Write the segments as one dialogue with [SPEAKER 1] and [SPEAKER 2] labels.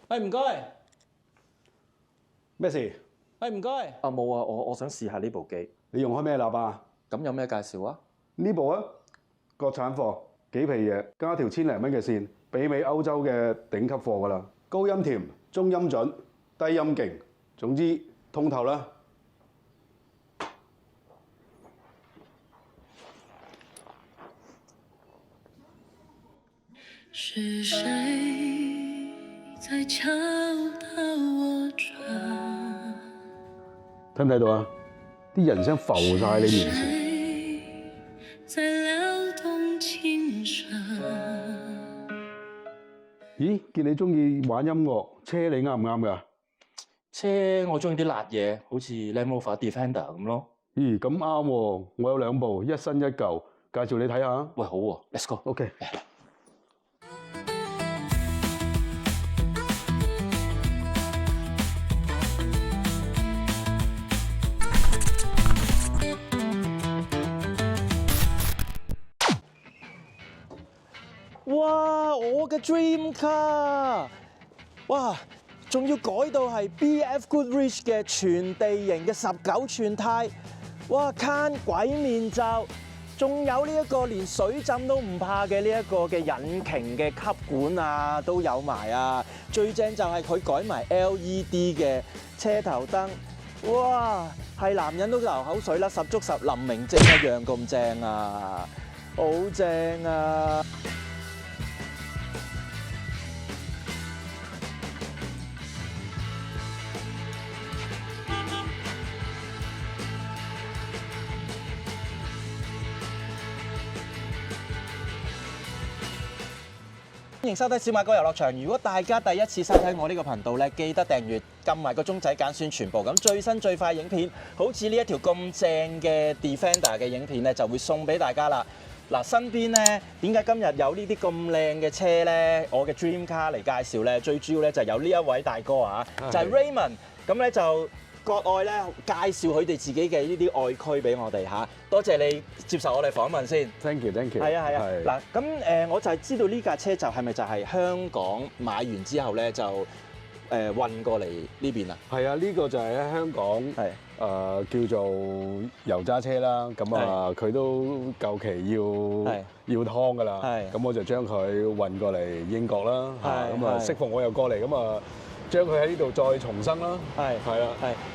[SPEAKER 1] 喂，唔該。
[SPEAKER 2] 咩事？
[SPEAKER 1] 喂，唔該。
[SPEAKER 3] 啊冇啊，我想試下呢部機。
[SPEAKER 2] 你用開咩喇叭？
[SPEAKER 3] 咁有咩介紹啊？
[SPEAKER 2] 呢部啊，國產貨，幾皮嘢，加條千零蚊嘅線，媲美歐洲嘅頂級貨㗎啦。高音甜，中音準，低音勁，總之通透啦。
[SPEAKER 4] 是誰在敲打我窗？
[SPEAKER 2] 睇唔睇到啊？啲人聲浮晒你面前。
[SPEAKER 4] 在撩動琴聲。
[SPEAKER 2] 咦？見你中意玩音樂，車你啱唔啱㗎？
[SPEAKER 3] 車我中意啲辣嘢，好似 Land Rover Defender 咁咯。
[SPEAKER 2] 咦，咁啱喎！我有兩部，一新一舊，介紹你睇下。
[SPEAKER 3] 喂，好喎，Let's go。
[SPEAKER 2] OK。
[SPEAKER 1] 哇！我嘅 dream car，哇！仲要改到係 BF Goodrich 嘅全地形嘅19寸胎，哇！can 鬼面罩，仲有呢一個連水浸都唔怕嘅呢一個嘅引擎嘅吸管啊都有埋啊！最正就係佢改埋 LED 嘅車頭燈，哇！係男人都流口水啦，十足十林明晶一樣咁正啊，好正啊！歡迎收睇小馬哥遊樂場。如果大家第一次收睇我呢個頻道咧，記得訂閱，撳埋個鐘仔揀選全部。咁最新最快影片，好似呢一條咁正嘅 Defender 嘅影片咧，就會送俾大家啦。嗱，身邊咧點解今日有呢啲咁靚嘅車咧？我嘅 Dream Car 嚟介紹咧，最主要咧就有呢一位大哥啊，就係 Raymond。咁咧就國外咧介紹佢哋自己嘅呢啲愛區俾我哋嚇，多謝你接受我哋訪問先。
[SPEAKER 2] Thank you，thank you。
[SPEAKER 1] 係啊係啊。嗱咁我就係知道呢架車就係咪就係香港買完之後咧就運過嚟呢邊啊？
[SPEAKER 2] 係啊，呢個就係喺香港叫做油渣車啦。咁啊，佢都夠期要劏㗎啦。咁我就將佢運過嚟英國啦。咁啊，適逢我又過嚟，咁啊，將佢喺呢度再重生啦。係啦。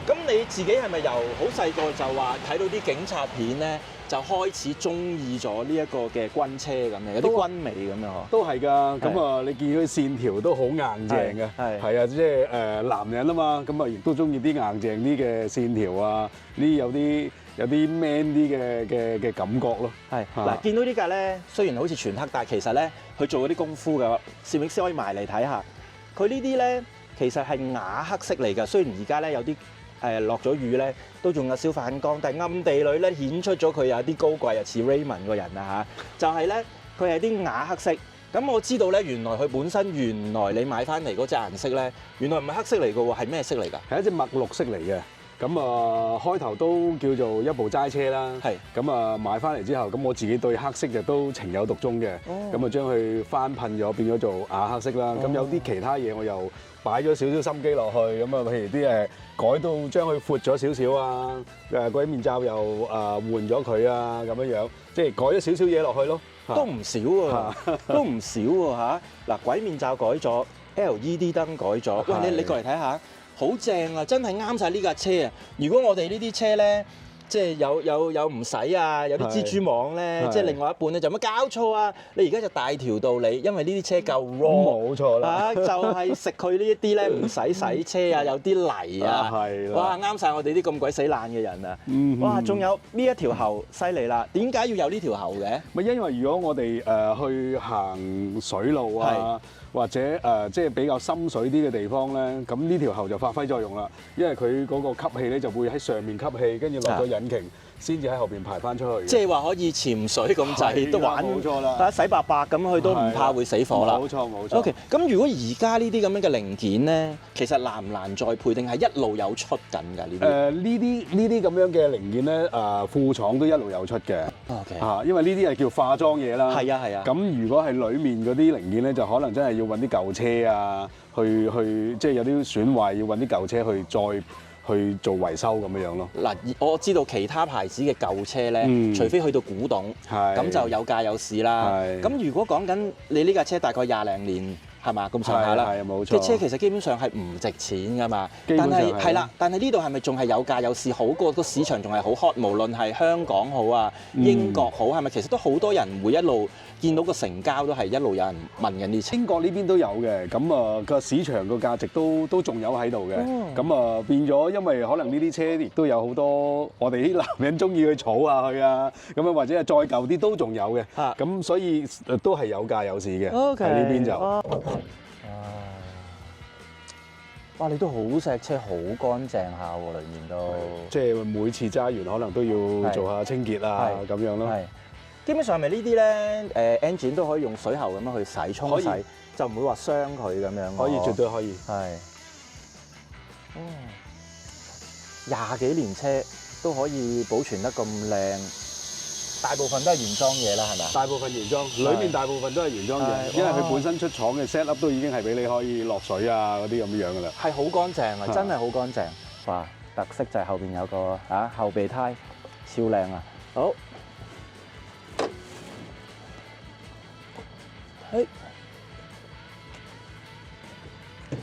[SPEAKER 1] 咁你自己係咪由好細個就話睇到啲警察片咧，就開始中意咗呢一個嘅軍車咁樣，有啲軍味咁樣嗬？
[SPEAKER 2] 都係㗎。咁啊，你見佢線條都好硬淨嘅。係啊，即係男人啊嘛，咁啊亦都中意啲硬淨啲嘅線條啊，呢有啲 man 啲嘅感覺咯。
[SPEAKER 1] 嗱，見到呢架咧，雖然好似全黑，但係其實咧，佢做嗰啲功夫嘅，攝影師可以埋嚟睇下。佢呢啲咧，其實係啞黑色嚟㗎。雖然而家咧有啲落咗雨咧，都仲有少反光，但係暗地裏咧顯出咗佢有啲高貴啊，似 Raymond 個人啊嚇。就係咧，佢係啲啞黑色。咁我知道咧，原來你買翻嚟嗰隻顏色咧，原來唔係黑色嚟㗎喎，係咩色嚟㗎？
[SPEAKER 2] 係一隻墨綠色嚟嘅。咁啊，開頭都叫做一部齋車啦。咁啊，買翻嚟之後，咁我自己對黑色就都情有獨鍾嘅。咁啊，將佢翻噴咗，變咗做啞黑色啦。咁有啲其他嘢我又擺咗少少心機落去。咁啊，譬如啲改到將佢闊咗少少啊，鬼面罩又換咗佢啊，咁樣樣，即係改咗少少嘢落去咯。
[SPEAKER 1] 都唔少喎，都唔少喎嚇。嗱，鬼面罩改咗 ，LED 燈改咗。喂，你過嚟睇下。好正啊！真係啱晒呢架車啊！如果我哋呢啲車咧，即係有唔使啊，有啲蜘蛛網咧，即係另外一半咧就乜搞錯啊！你而家就大條道理，因為呢啲車夠 raw，
[SPEAKER 2] 冇錯啦，
[SPEAKER 1] 就係食佢呢一啲咧，唔使洗車啊，有啲泥啊，哇啱晒我哋啲咁鬼死爛嘅人啊！哇，仲有呢一條喉犀利啦！點解要有呢條喉嘅？
[SPEAKER 2] 咪因為如果我哋去行水路啊，或者即係比較深水啲嘅地方咧，咁呢條喉就發揮作用啦。因為佢嗰個吸氣咧就會喺上面吸氣，跟住落咗引擎先至喺後邊排翻出去。
[SPEAKER 1] 即係話可以潛水咁滯都玩，
[SPEAKER 2] 冇錯啦，
[SPEAKER 1] 洗白白咁佢都唔怕會死火啦。
[SPEAKER 2] 冇錯冇錯。
[SPEAKER 1] OK， 咁如果而家呢啲咁樣嘅零件咧，其實難唔難再配定係一路有出緊㗎呢啲？
[SPEAKER 2] 呢啲咁樣嘅零件咧，副廠都一路有出嘅。
[SPEAKER 1] OK，
[SPEAKER 2] 因為呢啲係叫化妝嘢啦。
[SPEAKER 1] 係啊係啊。
[SPEAKER 2] 咁如果係裡面嗰啲零件咧，就可能真係要揾啲舊車啊，去即係有啲損壞要揾啲舊車去再去做維修咁樣咯。
[SPEAKER 1] 嗱，我知道其他牌子嘅舊車咧，除非去到古董，咁就有價有市啦。咁如果講緊你呢架車大概20零年係嘛咁上下啦，
[SPEAKER 2] 冇錯。
[SPEAKER 1] 嘅車其實基本上係唔值錢㗎嘛。但係係啦，但係呢度係咪仲係有價有市，好過個市場仲係好 hot？無論係香港好啊，英國好，係咪其實都好多人會一路見到個成交都係一路有人問緊啲車？
[SPEAKER 2] 英國呢邊都有嘅，咁個市場個價值都仲有喺度嘅。咁變咗，因為可能呢啲車亦都有好多我哋啲男人中意去儲下佢啊，咁樣或者係再舊啲都仲有嘅。咁所以都係有價有市嘅。喺呢邊就。
[SPEAKER 1] 哇！你都好錫車，好乾淨下喎，裏面都。
[SPEAKER 2] 即係每次揸完可能都要做下清潔啊，咁樣咯。
[SPEAKER 1] 基本上咪呢啲咧，engine 都可以用水喉咁樣去洗沖洗，就唔會話傷佢咁樣。
[SPEAKER 2] 可以，絕對可以。
[SPEAKER 1] 係。20幾年車都可以保存得咁靚，大部分都係原裝嘢啦，係咪啊？
[SPEAKER 2] 大部分原裝，裏面大部分都係原裝嘢，因為佢本身出廠嘅 set up 都已經係俾你可以落水啊嗰啲咁樣噶啦。
[SPEAKER 1] 係好乾淨啊，真係好乾淨。哇！特色就係後邊有個後備胎，超靚啊！好。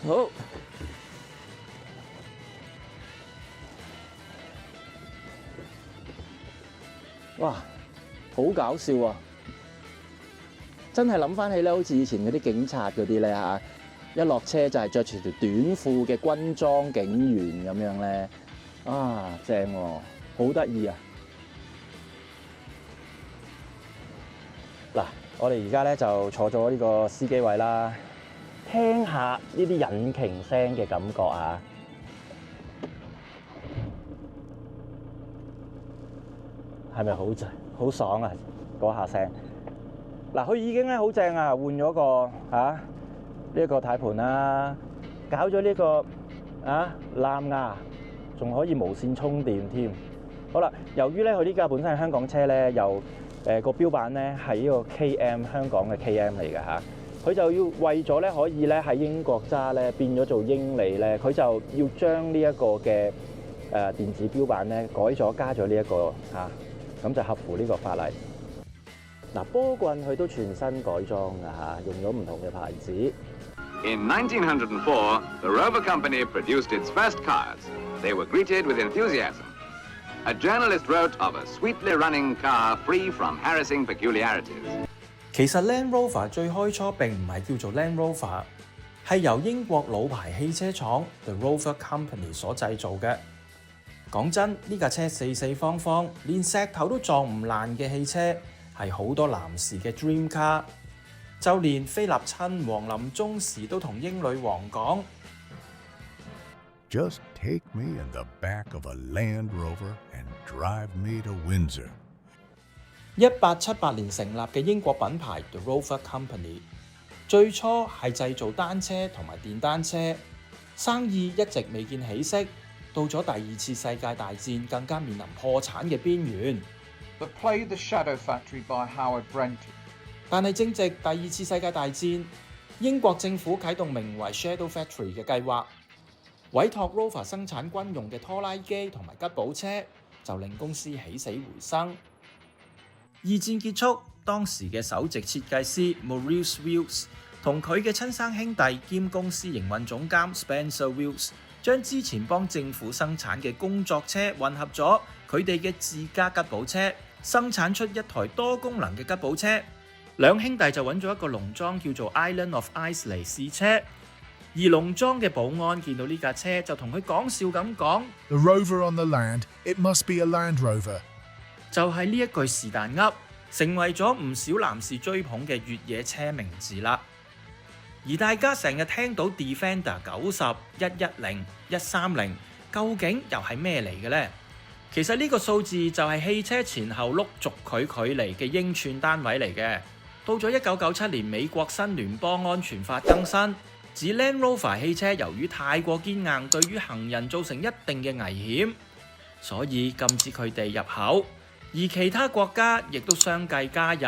[SPEAKER 1] 好，哇，好搞笑啊！真係諗翻起咧，好似以前嗰啲警察嗰啲咧嚇，一落車就係着住條短褲嘅軍裝警員咁樣咧，正喎，好得意啊！嗱，我哋而家咧就坐咗呢個司機位啦。聽下呢啲引擎聲嘅感覺啊！係咪好正、好爽啊？嗰下聲嗱，佢已經咧好正啊！換咗個呢一個軚盤啦，搞咗呢個藍牙，仲可以無線充電添。好啦，由於咧佢呢架本身係香港車咧，又個標版咧係呢個 KM 香港嘅 KM 嚟嘅嚇。佢就要為咗咧可以咧喺英國揸咧變咗做英里咧，佢就要將呢一個嘅電子標版咧改咗加咗呢一個咁就合乎呢個法例。嗱，波棍佢都全新改裝㗎用咗唔同嘅牌子。
[SPEAKER 5] In 1904, the Rover Company produced its first cars. They were greeted with enthusiasm. A journalist wrote of a sweetly running car free from harassing peculiarities.
[SPEAKER 6] 其實 Land Rover 最開初並唔係叫做 Land Rover，係由英國老牌汽車廠 The Rover Company 所製造嘅。講真，呢架車四四方方，連石頭都撞唔爛嘅汽車，係好多男士嘅 dream car。就連菲臘親王臨終時都同英女王講
[SPEAKER 7] ：Just take me in the back of a Land Rover and drive me to Windsor。
[SPEAKER 6] 1878年成立嘅英國品牌 The Rover Company， 最初係製造單車同埋電單車，生意一直未見起色，到咗第2次世界大戰更加面臨破產嘅邊緣。
[SPEAKER 8] But play The Shadow Factory by Howard Brenton。
[SPEAKER 6] 但係正值第2次世界大戰，英國政府啟動名為 Shadow Factory 嘅計劃，委託 Rover 生產軍用嘅拖拉機同埋吉普車，就令公司起死回生。二戰結束，當時嘅首席設計師 Maurice Wills 同佢嘅親生兄弟兼公司營運總監 Spencer Wills 將之前幫政府生產嘅工作車混合咗佢哋嘅自家吉普車，生產出一台多功能嘅吉普車。兩兄弟就揾咗一個農莊叫做 Island of Ice 嚟試車，而農莊嘅保安見到呢架車就同佢講笑咁講
[SPEAKER 7] ：The Rover on the land, it must be a Land Rover。
[SPEAKER 6] 就係呢一句是但噏，成為咗唔少男士追捧嘅越野車名字啦。而大家成日聽到 Defender 90、110、130，究竟又係咩嚟嘅呢？其實呢個數字就係汽車前後轆軸距離嘅英寸單位嚟嘅。到咗1997年，美國新聯邦安全法更新，指 Land Rover 汽車由於太過堅硬，對於行人造成一定嘅危險，所以禁止佢哋入口。而其他國家亦都相繼加入。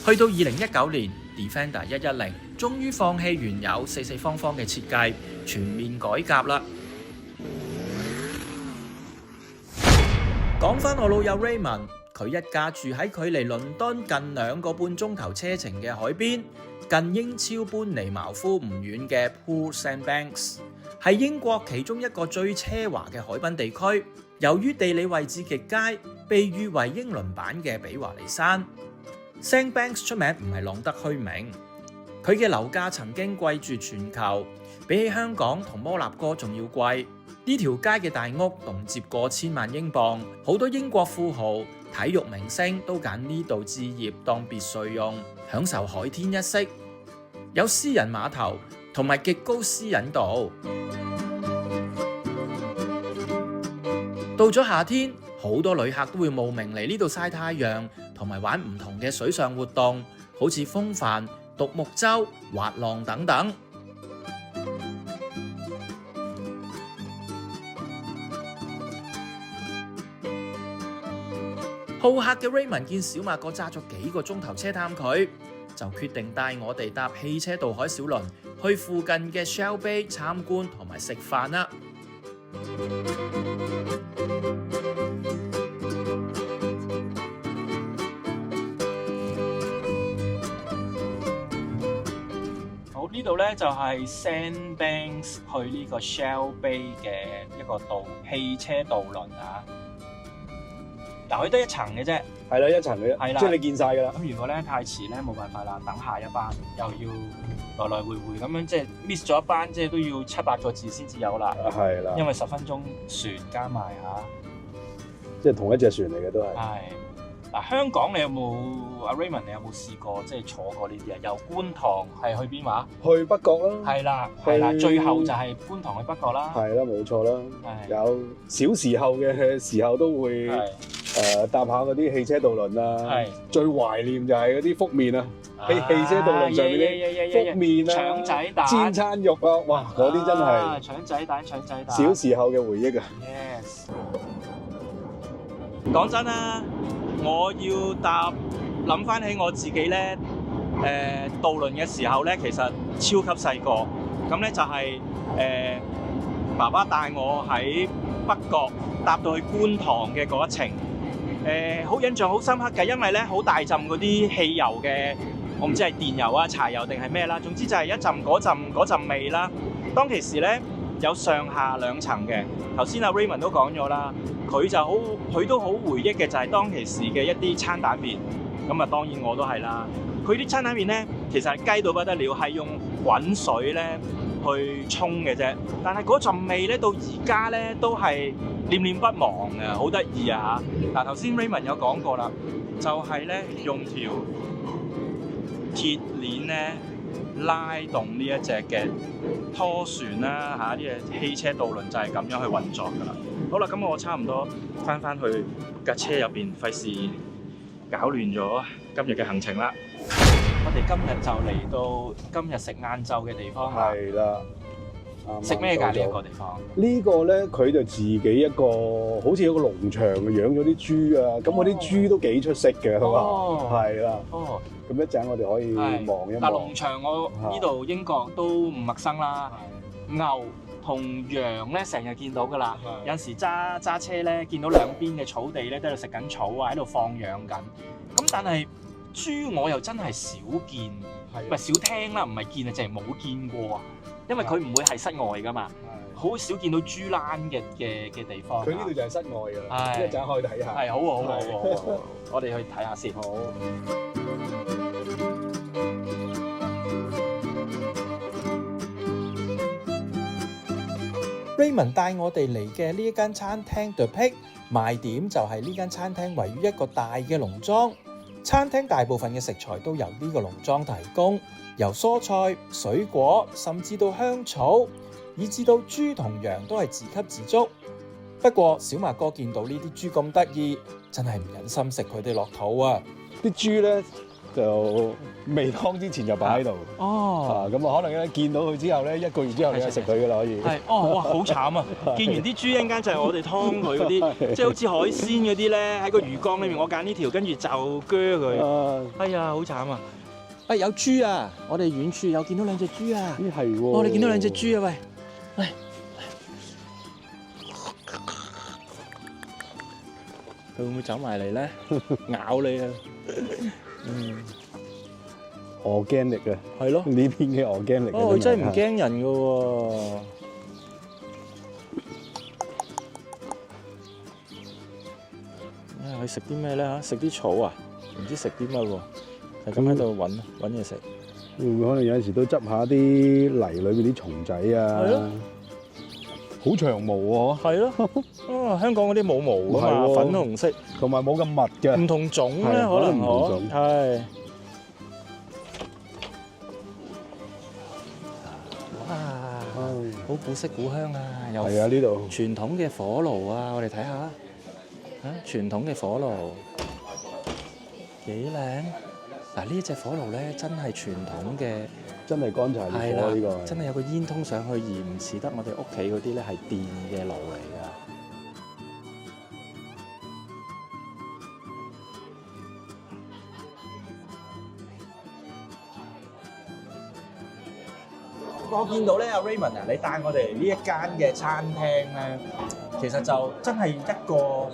[SPEAKER 6] 去到2019年 ，Defender 110終於放棄原有四四方方嘅設計，全面改革啦。講返我老友 Raymond， 佢一家住喺距離倫敦近2個半鐘頭車程嘅海邊，近英超班尼茅夫唔遠嘅 Poole Sandbanks， 係英國其中一個最奢華嘅海濱地區。由於地理位置極佳，被譽為英倫版嘅比華利山。Sandbanks 出名唔係浪得虛名，佢嘅樓價曾經貴絕全球，比起香港同摩納哥仲要貴。呢條街嘅大屋動輒過千萬英鎊，好多英國富豪、體育明星都揀呢度置業當別墅用，享受海天一色，有私人碼頭同埋極高私隱度。到咗夏天，好多旅客都會慕名嚟呢度曬太陽，同埋玩唔同嘅水上活動，好似風帆、獨木舟、滑浪等等。好客嘅 Raymond 見小馬哥揸咗幾個鐘頭車探佢，就決定帶我哋搭汽車渡海小輪去附近嘅 Shell Bay 參觀同埋食飯啦。好，呢度咧就係 Sandbanks 去呢個 Shell Bay 嘅一個汽車渡輪啊。嗱，佢得一層嘅啫，
[SPEAKER 2] 係啦，一層嘅，
[SPEAKER 6] 係啦，
[SPEAKER 2] 即係你見晒㗎啦。
[SPEAKER 6] 咁如果咧太遲咧，冇辦法啦，等下一班又要來來回回咁樣，即係 miss 咗一班，即係都要7-8個字先至有啦。
[SPEAKER 2] 係啦，
[SPEAKER 6] 因為10分鐘船加埋嚇，
[SPEAKER 2] 即係同一隻船嚟嘅都係。
[SPEAKER 6] 係嗱，香港你有冇阿 Raymond？你有冇試過即係坐過呢啲啊？由觀塘係去邊話？
[SPEAKER 2] 去北角啦。
[SPEAKER 6] 係啦，係啦，最後就係觀塘去北角啦。
[SPEAKER 2] 係啦，冇錯啦。有小時候嘅時候都會搭下嗰啲汽車渡輪啊。最懷念就係嗰啲福麵啊，喺汽車渡輪上面啲福麵啊、
[SPEAKER 6] 腸仔蛋、
[SPEAKER 2] 煎餐肉啊，哇！嗰啲真係
[SPEAKER 6] 腸仔蛋。
[SPEAKER 2] 小時候嘅回憶啊。
[SPEAKER 6] Yes。講真啦，我要諗翻起我自己咧，渡輪嘅時候咧，其實超級細個，咁咧就係爸爸帶我喺北角搭到去觀塘嘅嗰一程，好印象好深刻嘅，因為咧好大陣嗰啲汽油嘅，我唔知係電油啊、柴油定係咩啦，總之就係一陣嗰陣味啦。當其時咧有上下2層嘅，頭先阿 Raymond 都講咗啦。佢都好回憶嘅就係當其時嘅一啲餐蛋麵，咁啊當然我都係啦。佢啲餐蛋麵咧，其實係雞到不得了，係用滾水咧去沖嘅啫。但係嗰陣味咧，到而家咧都係念念不忘嘅，好得意啊嚇！嗱，頭先 Raymond 有講過啦，就係咧用條鐵鏈咧拉動呢一隻嘅拖船啦嚇，呢隻汽車渡輪就係咁樣去運作㗎啦。好啦，咁我差唔多翻去架車入邊，費事搞亂咗今日嘅行程啦。我哋今日就嚟到今日食晏晝嘅地方啦。
[SPEAKER 2] 係啦，
[SPEAKER 6] 食咩㗎呢一個地方？
[SPEAKER 2] 呢個咧佢就自己一個，好似有個農場養咗啲豬啊。咁嗰啲豬都幾出色嘅，係嘛？係啦。哦。咁一陣我哋可以望一望。
[SPEAKER 6] 嗱，農場我呢度英國都唔陌生啦。牛同羊咧成日見到㗎啦，有陣時揸車咧見到兩邊嘅草地咧都喺度食緊草啊，喺度放養緊。咁但係豬我又真係少見，唔係少聽啦，唔係見啊，淨係冇見過啊。因為佢唔會係室外㗎嘛，好少見到豬欄嘅地方。
[SPEAKER 2] 佢呢度就係室外㗎啦，一陣可以睇下。
[SPEAKER 6] 係，好喎，好喎，我哋去睇下先。好。Raymond 帶我哋嚟嘅呢一間餐廳 The Pig， 賣點就係呢間餐廳位於一個大嘅農莊，餐廳大部分嘅食材都由呢個農莊提供，由蔬菜、水果，甚至到香草，以至到豬同羊都係自給自足。不過小馬哥見到呢啲豬咁得意，真係唔忍心食佢哋落肚啊！
[SPEAKER 2] 啲豬咧就未劏之前就擺喺度。
[SPEAKER 1] 哦，
[SPEAKER 2] 咁啊可能咧見到佢之後咧1個月之後你就食佢㗎啦可以。
[SPEAKER 1] 係，哦，哇，好慘啊！見完啲豬一陣間就係我哋劏佢嗰啲，即係好似海鮮嗰啲咧喺個魚缸裏面，我揀呢條，跟住就鋸佢。哎呀，好慘啊！有豬啊！我哋遠處有見到2隻豬啊！
[SPEAKER 2] 咦係喎！
[SPEAKER 1] 我哋見到2隻豬啊！喂，佢會唔會走埋嚟咧？咬你啊
[SPEAKER 2] ！organic 嘅，
[SPEAKER 1] 係咯，
[SPEAKER 2] 呢邊嘅 organic。
[SPEAKER 1] 哦，佢真係唔驚人㗎喎。佢食啲咩咧嚇？食啲草啊？唔知食啲乜喎？係咁喺度揾嘢食。
[SPEAKER 2] 會唔會可能有陣時都執下啲泥裏面啲蟲仔啊？係咯。好長毛喎。係
[SPEAKER 1] 咯。香港嗰啲冇毛㗎嘛，粉紅色，
[SPEAKER 2] 同埋冇咁密嘅。唔
[SPEAKER 1] 同種咧，可能係。哇！好古色古香啊！有
[SPEAKER 2] 係啊，呢度
[SPEAKER 1] 傳統嘅火爐啊，我哋睇下嚇，傳統嘅火爐幾靚。嗱，呢隻火爐咧真係傳統嘅，
[SPEAKER 2] 真係乾柴烈火呢個，
[SPEAKER 1] 真係有個煙通上去，而唔似得我哋屋企嗰啲咧係電嘅爐嚟㗎。我見到咧，阿 Raymond 啊，你帶我哋呢一間嘅餐廳咧，其實就真係一個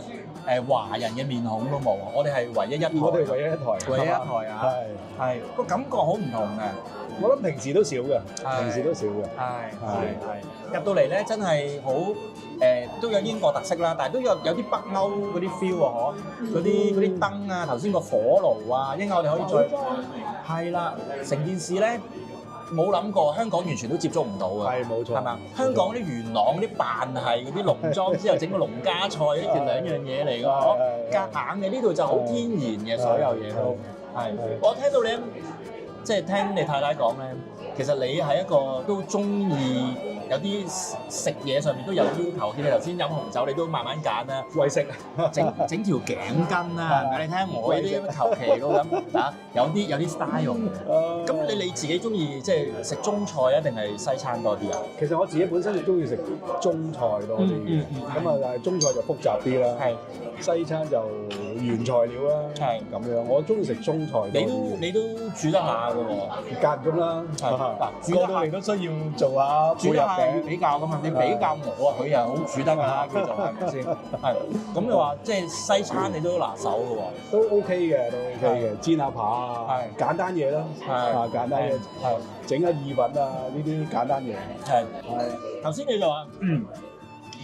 [SPEAKER 1] 華人嘅面孔都冇啊！我哋係唯一一台，
[SPEAKER 2] 我哋唯一一台，
[SPEAKER 1] 唯一一台啊！係個感覺好唔同嘅。
[SPEAKER 2] 我諗平時都少嘅，平時都少嘅。
[SPEAKER 1] 係入到嚟咧，真係好都有英國特色啦，但係都有啲北歐嗰啲 feel 啊！嗰啲燈啊，頭先個火爐啊，應該我哋可以再係啦，成件事咧。冇諗過香港完全都接觸唔到啊！
[SPEAKER 2] 係冇錯，
[SPEAKER 1] 係嘛？香港嗰啲元朗嗰啲扮係嗰啲農莊之後整個農家菜，呢條2樣嘢嚟㗎，夾硬嘅呢度就好天然嘅所有嘢都係。我聽到你即係聽你太太講咧，其實你係一個都中意有啲食嘢上面都有要求。見你頭先飲紅酒，你都慢慢揀啦，
[SPEAKER 2] 為食
[SPEAKER 1] 整條頸巾啦，係咪？你睇下我呢啲求其都咁啊，有啲 style。咁你自己中意即係食中菜啊，定係西餐多啲啊？
[SPEAKER 2] 其實我自己本身就中意食中菜多啲，咁啊，但係中菜就複雜啲啦。係西餐就原材料啦，係咁樣。我中意食中菜多啲。你都煮得下㗎喎，間唔中啦。嗱，煮到嚟都需要做下煮得下要比較㗎嘛。你比較我啊，佢又好煮得㗎，叫做係咪先？係。咁你話即係西餐你都拿手㗎喎？都 OK 嘅，都 OK 嘅。煎下扒啊，簡單嘢啦，啊簡單嘢，係整下意粉啊，呢啲簡單嘢。係。頭先你就話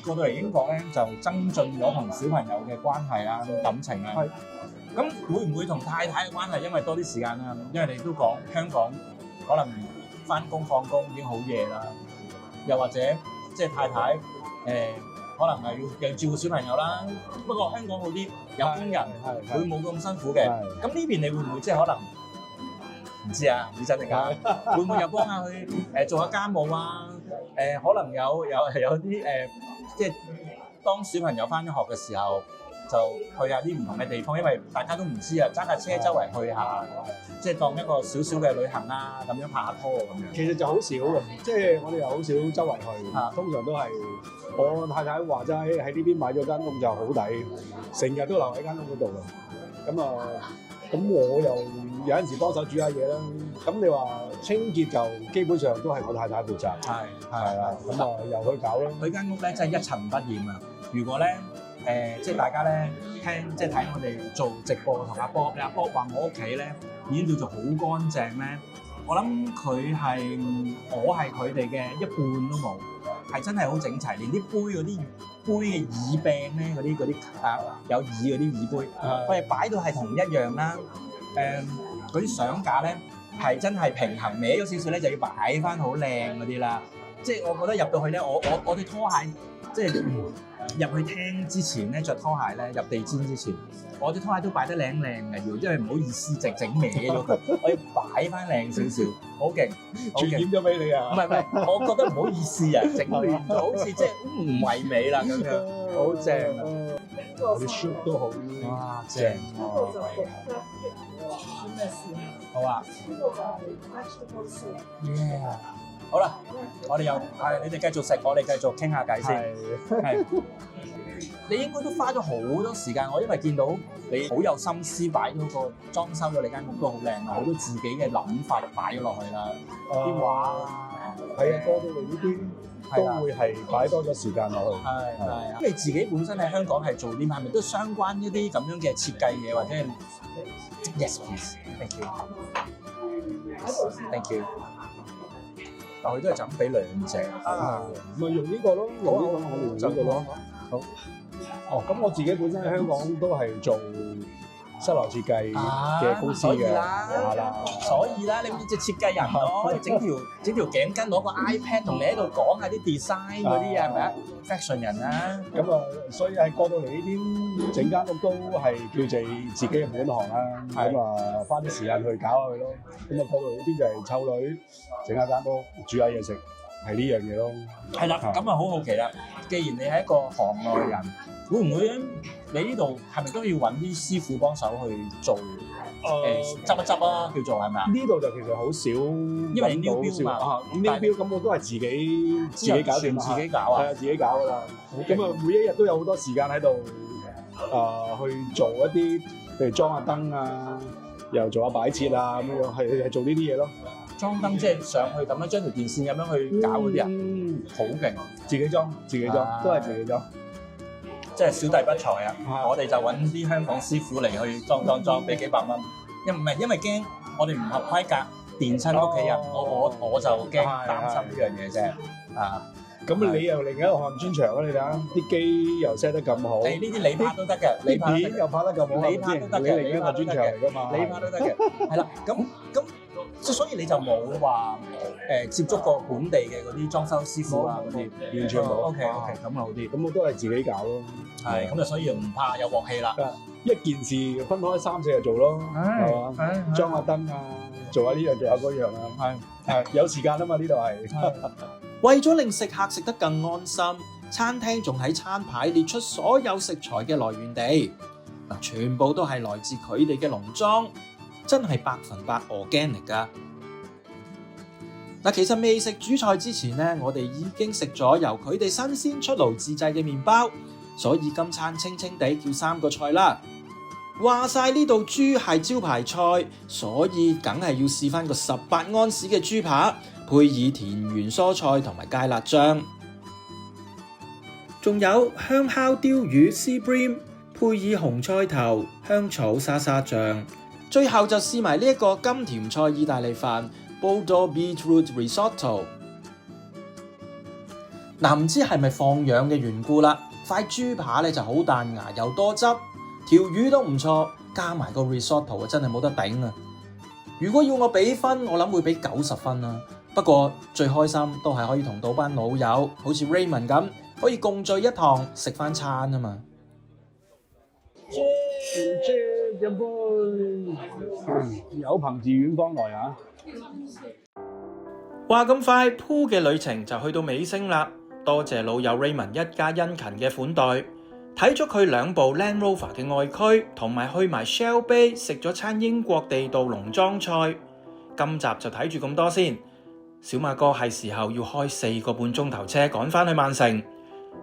[SPEAKER 2] 過到嚟英國咧，就增進咗同小朋友嘅關係啊、感情啊。係。咁會唔會同太太嘅關係因為多啲時間啦？因為你都講香港可能返工放工已經好夜啦，又或者即係太太可能係要照顧小朋友啦。不過香港好啲，有工人會冇咁辛苦嘅。咁呢邊你會唔會即係可能唔知啊？唔知真定假？會唔會又幫下佢做下家務啊？可能有啲即係當小朋友返咗學嘅時候，就去下啲唔同嘅地方，因為大家都唔知啊，揸架車周圍去下，即係當一個少少嘅旅行啊，咁樣拍下拖咁樣。其實就好少嘅，即係我哋又好少周圍去，通常都係我太太話齋喺呢邊買咗間屋就好抵，成日都留喺間屋嗰度嘅。咁我又有陣時幫手煮下嘢啦。咁你話清潔就基本上都係我太太負責。係啦，咁又去搞啦。佢間屋咧真係一塵不染啊！如果咧即係大家咧聽即係睇我哋做直播同阿 Bob，阿 Bob 話我屋企咧已經叫做好乾淨咧。我諗我係佢哋嘅一半都冇，係真係好整齊，連啲杯嘅耳柄咧，嗰啲有耳嗰啲耳杯，佢哋擺到係同一樣啦。嗰啲相架咧係真係平衡，歪咗少少咧就要擺翻好靚嗰啲啦。即係我覺得入到去咧，我對拖鞋即係
[SPEAKER 9] 入去廳之前咧，着拖鞋咧，入地氈之前，我啲拖鞋都擺得靚靚嘅，因為唔好意思整歪咗佢，我要擺翻靚少少，好勁，
[SPEAKER 2] 傳染咗俾你啊！
[SPEAKER 9] 唔係，我覺得唔好意思啊，整亂咗，好似即係唔唯美啦咁樣，好正啊！
[SPEAKER 2] 我啲 shoot 都好，
[SPEAKER 9] 哇，正喎！好啊！好啦，我哋又係你哋繼續食，我哋繼續傾下偈先。係，你應該都花咗好多時間，我因為見到你好有心思擺咗個裝修咗你間屋都好靚啊，好多自己嘅諗法擺咗落去啦，啲畫啊，
[SPEAKER 2] 係啊，過到嚟呢邊都會係擺多咗時間落去。
[SPEAKER 9] 係啊，因為自己本身喺香港係做啲係咪都相關一啲咁樣嘅設計嘢或者係 ？Yes please, thank you. Thank you. 但佢都係就咁俾兩隻啊，
[SPEAKER 2] 咪用呢個咯，用呢個我哋用呢個咯。好。哦，咁我自己本身喺香港都係做室內設計嘅公司嘅，係啦。
[SPEAKER 9] 所以啦，你呢隻設計人咯，整條頸巾攞個 iPad 同你喺度講下啲 design 嗰啲嘢係咪啊 ？fashion 人啊。
[SPEAKER 2] 咁啊，所以係過到嚟呢邊整間屋都係叫做自己嘅本行啦。咁啊，花啲時間去搞下佢咯。咁啊，過到嚟呢邊就係湊女，整下間屋，煮下嘢食，係呢樣嘢咯。
[SPEAKER 9] 係啦，咁啊好好奇啦。既然你係一個行內人，會唔會咧？你呢度係咪都要揾啲師傅幫手去做？執一執啊，叫做係咪啊？
[SPEAKER 2] 呢度就其實好少，
[SPEAKER 9] 因為你 new build 嘛。
[SPEAKER 2] new build 咁我都係自己搞掂，
[SPEAKER 9] 自己搞啊。
[SPEAKER 2] 係啊，自己搞噶啦。咁啊，每一日都有好多時間喺度去做一啲，譬如裝下燈啊，又做下擺設啊咁樣，係做呢啲嘢咯。
[SPEAKER 9] 裝燈即係上去咁樣將條電線咁樣去搞嗰啲啊，好勁！
[SPEAKER 2] 自己裝，都係自己裝。
[SPEAKER 9] 即係小弟不才啊！我哋就揾啲香港師傅嚟去裝，俾幾百蚊。因為驚我哋唔合規格，電親屋企人，我就驚擔心呢樣嘢啫。啊，
[SPEAKER 2] 咁你又另一個行專長啊！你睇下啲機又 set 得咁好，
[SPEAKER 9] 呢啲你拍都得嘅，你
[SPEAKER 2] 片又拍得咁好，
[SPEAKER 9] 你拍都得嘅，
[SPEAKER 2] 你另一個專長嚟㗎嘛，
[SPEAKER 9] 你拍都得嘅。係啦，咁所以你就冇話接觸過本地嘅嗰啲裝修師傅啊嗰啲，
[SPEAKER 2] 完全冇。
[SPEAKER 9] OK，咁啊好啲。
[SPEAKER 2] 咁我都係自己搞咯。
[SPEAKER 9] 係，咁就所以唔怕有鑊氣啦。
[SPEAKER 2] 一件事分開3、4日做咯，係嘛？裝下燈啊，做下呢樣，做下嗰樣啊。係有時間啊嘛，呢度係。
[SPEAKER 6] 為咗令食客食得更安心，餐廳仲喺餐牌列出所有食材嘅來源地，全部都係來自佢哋嘅農莊。真係100%organic㗎。其實未食主菜之前呢，我哋已經食咗由佢哋新鮮出爐自製嘅麵包，所以今餐清清地叫3個菜啦。話晒呢度豬係招牌菜，所以梗係要試翻個18安士嘅豬扒，配以田園蔬菜同埋芥辣醬，仲有香烤鯛魚 sea bream， 配以紅菜頭、香草沙沙醬。最後就試埋呢一個甘甜菜意大利飯 Bordeaux Beetroot Risotto。唔知係咪放養嘅緣故啦，塊豬扒咧就好彈牙又多汁，條魚都唔錯，加埋個 risotto 真係冇得頂啊！如果要我俾分，我諗會俾90分啦。不過最開心都係可以同到班老友，好似 Raymond 咁，可以共聚一堂食翻餐啊嘛。
[SPEAKER 2] 飲杯，有朋自遠方來啊！
[SPEAKER 6] 話咁快，鋪嘅旅程就去到尾聲啦。多謝老友 Raymond 一家殷勤嘅款待，睇咗佢2部 Land Rover 嘅外驅，同埋去埋 Shell Bay 食咗餐英國地道農莊菜。今集就睇住咁多先。小馬哥係時候要開4個半鐘頭車趕返去曼城。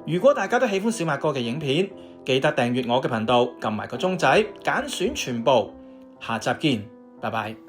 [SPEAKER 6] 如果大家都喜歡小馬哥嘅影片，記得訂閱我嘅頻道，撳埋個鐘仔，揀選全部。下集見，拜拜。